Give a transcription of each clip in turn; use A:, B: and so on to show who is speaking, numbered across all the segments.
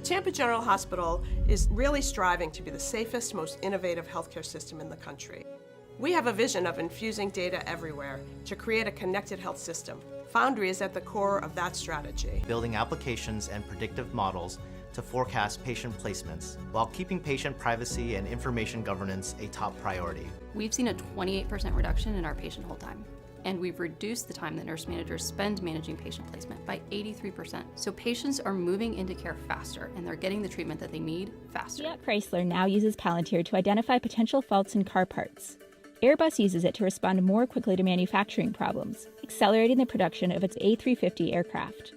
A: Tampa General Hospital is really striving to be the safest, most innovative healthcare system in the country. We have a vision of infusing data everywhere to create a connected health system. Foundry is at the core of that strategy.
B: Building applications and predictive models to forecast patient placements while keeping patient privacy and information governance a top priority.
C: We've seen a 28% reduction in our patient hold time, and we've reduced the time that nurse managers spend managing patient placement by 83%. So patients are moving into care faster, and they're getting the treatment that they need faster.
D: Fiat Chrysler now uses Palantir to identify potential faults in car parts. Airbus uses it to respond more quickly to manufacturing problems, accelerating the production of its A350 aircraft.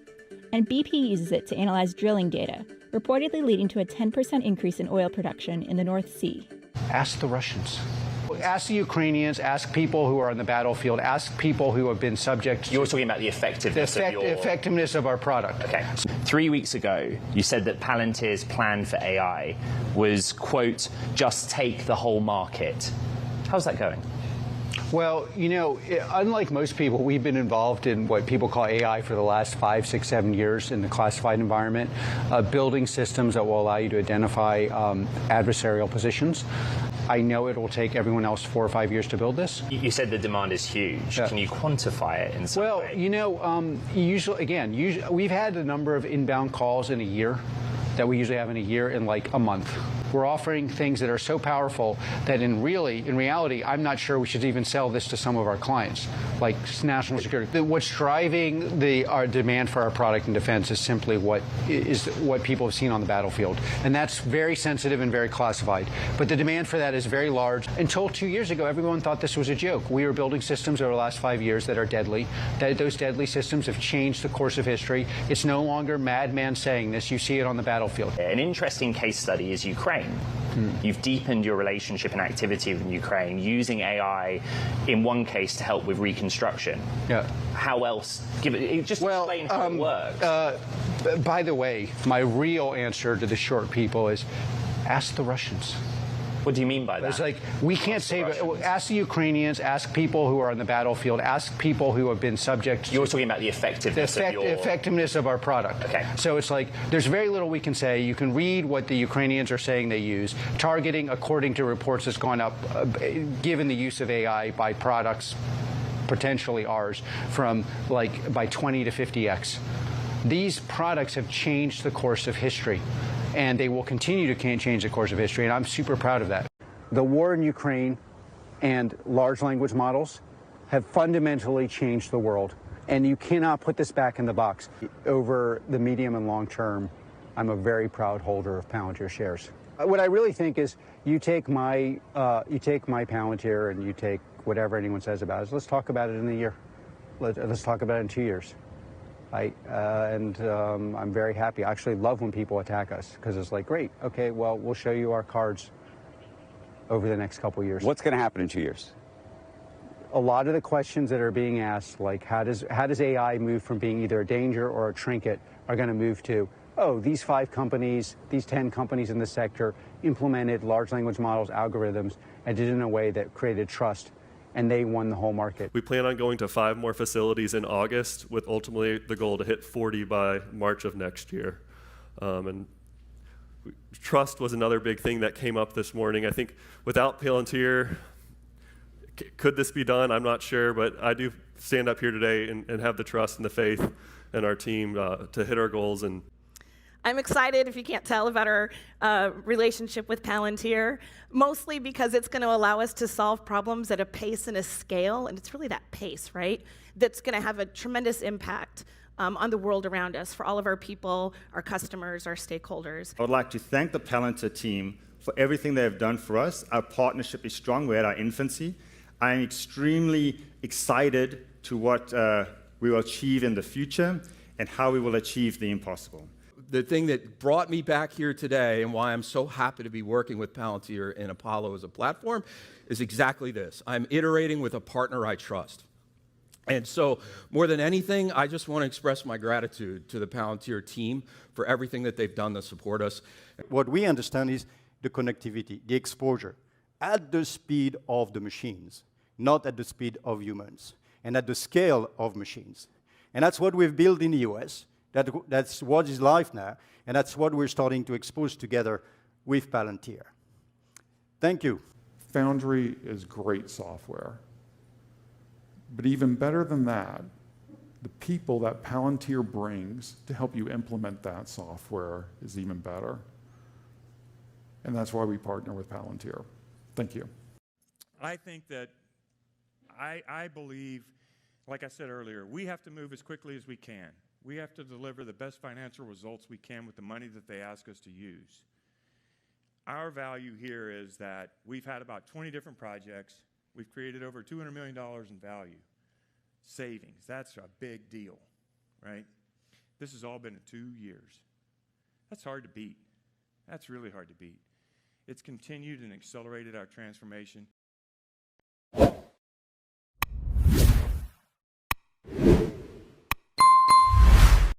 D: And BP uses it to analyze drilling data, reportedly leading to a 10% increase in oil production in the North Sea.
E: Ask the Russians. Ask the Ukrainians, ask people who are on the battlefield, ask people who have been subject to...
F: You're talking about the effectiveness
E: effectiveness of our product.
F: Okay. 3 weeks ago, you said that Palantir's plan for AI was, quote, just take the whole market. How's that going?
E: Well, you know, unlike most people, we've been involved in what people call AI for the last 5, 6, 7 years in the classified environment, building systems that will allow you to identify adversarial positions. I know it will take everyone else 4 or 5 years to build this.
F: You said the demand is huge.
E: Yeah.
F: Can you quantify it in some way?
E: Well, you know, usually we've had a number of inbound calls in a year that we usually have in a year in like a month. We're offering things that are so powerful that in reality, I'm not sure we should even sell this to some of our clients, like national security. What's driving our demand for our product in defense is simply what people have seen on the battlefield. And that's very sensitive and very classified. But the demand for that is very large. Until 2 years ago, everyone thought this was a joke. We were building systems over the last 5 years that are deadly. Those deadly systems have changed the course of history. It's no longer madman saying this. You see it on the battlefield.
F: An interesting case study is Ukraine. You've deepened your relationship and activity with Ukraine using AI in one case to help with reconstruction.
E: Yeah.
F: How else? Explain how it works.
E: By the way, my real answer to the short people is ask the Russians.
F: What do you mean by that?
E: It's like, we can't save it. Ask the Ukrainians, ask people who are on the battlefield, ask people who have been subject to...
F: You're talking about the effectiveness
E: effectiveness of our product.
F: Okay.
E: So it's like, there's very little we can say. You can read what the Ukrainians are saying they use. Targeting, according to reports, has gone up, given the use of AI by products, potentially ours, from like by 20 to 50x. These products have changed the course of history. And they will continue to change the course of history, and I'm super proud of that. The war in Ukraine and large language models have fundamentally changed the world, and you cannot put this back in the box. Over the medium and long term, I'm a very proud holder of Palantir shares. What I really think is you take my Palantir and you take whatever anyone says about it, let's talk about it in a year. Let's talk about it in 2 years. I'm very happy. I actually love when people attack us because it's like, great, okay, well, we'll show you our cards over the next couple of years.
G: What's going to happen in 2 years?
E: A lot of the questions that are being asked, like how does AI move from being either a danger or a trinket, are going to move to, oh, these 5 companies, these 10 companies in the sector implemented large language models, algorithms, and did it in a way that created trust. And they won the whole market.
H: We plan on going to 5 more facilities in August, with ultimately the goal to hit 40 by March of next year. Trust was another big thing that came up this morning. I think without Palantir, could this be done? I'm not sure, but I do stand up here today and have the trust and the faith in our team to hit our goals. And
I: I'm excited, if you can't tell, about our relationship with Palantir, mostly because it's going to allow us to solve problems at a pace and a scale, and it's really that pace, right, that's going to have a tremendous impact on the world around us for all of our people, our customers, our stakeholders.
J: I would like to thank the Palantir team for everything they have done for us. Our partnership is strong. We're at our infancy. I am extremely excited to what we will achieve in the future and how we will achieve the impossible.
K: The thing that brought me back here today and why I'm so happy to be working with Palantir and Apollo as a platform is exactly this. I'm iterating with a partner I trust. And so more than anything, I just want to express my gratitude to the Palantir team for everything that they've done to support us.
L: What we understand is the connectivity, the exposure, at the speed of the machines, not at the speed of humans, and at the scale of machines. And that's what we've built in the US. That's what is live now, and that's what we're starting to expose together with Palantir. Thank you.
G: Foundry is great software. But even better than that, the people that Palantir brings to help you implement that software is even better. And that's why we partner with Palantir. Thank you.
M: I think that I believe, like I said earlier, we have to move as quickly as we can. We have to deliver the best financial results we can with the money that they ask us to use. Our value here is that we've had about 20 different projects. We've created over $200 million in value. Savings, that's a big deal, right? This has all been in 2 years. That's hard to beat. That's really hard to beat. It's continued and accelerated our transformation.